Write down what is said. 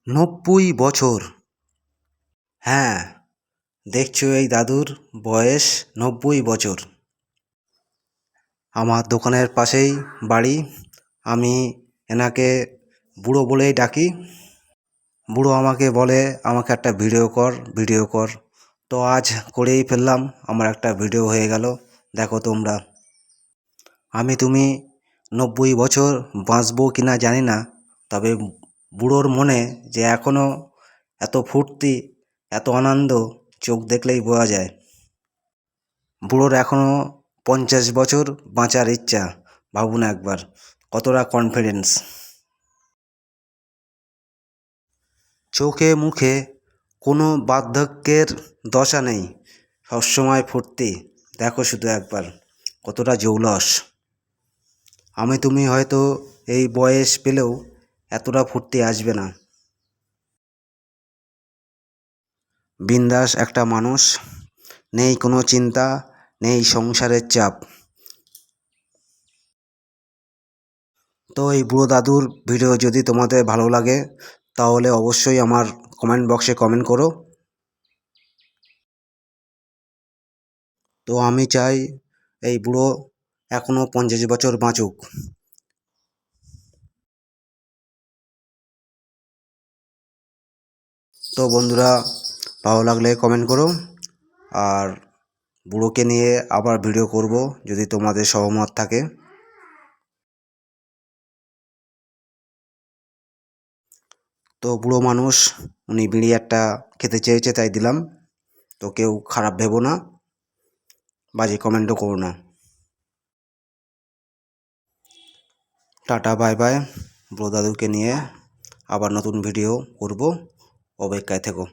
90 বছর। হ্যাঁ, দেখছো এই দাদুর বয়স 90 বছর। আমার দোকানের পাশেই বাড়ি। আমি এনাকে বুড়ো বলেই ডাকি। বুড়ো আমাকে বলে আমাকে একটা ভিডিও কর, ভিডিও কর। তো আজ করেই ফেললাম, আমার একটা ভিডিও হয়ে গেল। দেখো তোমরা। তুমি 90 বছর বাঁচবো কি না জানি না, তবে বুড়োর মনে যে এখনও এত ফুর্তি, এত আনন্দ চোখ দেখলেই বোঝা যায়। বুড়োর এখনও 50 বছর বাঁচার ইচ্ছা। ভাবুন একবার কতটা কনফিডেন্স। চোখে মুখে কোনো বার্ধক্যের দশা নেই, সবসময় ফুর্তি। দেখো শুধু একবার কতটা জৌলস। তুমি হয়তো এই বয়স পেলেও এতটা ফুর্তি আসবে না। বিন্দাস একটা মানুষ, নেই কোনো চিন্তা, নেই সংসারের চাপ। তো এই বুড়ো দাদুর ভিডিও যদি তোমাদের ভালো লাগে তাহলে অবশ্যই আমার কমেন্ট বক্সে কমেন্ট করো। তো আমি চাই এই বুড়ো এখনও 50 বছর বাঁচুক। তো বন্ধুরা, ভালো লাগলে কমেন্ট করো। আর বুড়োকে নিয়ে আবার ভিডিও করব যদি তোমাদের সহমত থাকে। তো বুড়ো মানুষ, উনি বিড়ি একটা খেতে চেয়েছে তাই দিলাম। তো কেউ খারাপ ভেবো না, বাজে কমেন্টও করো না। Tata, bye bye. বুড়ো দাদুকে নিয়ে আবার নতুন ভিডিও করব, অপেক্ষায় থেকো।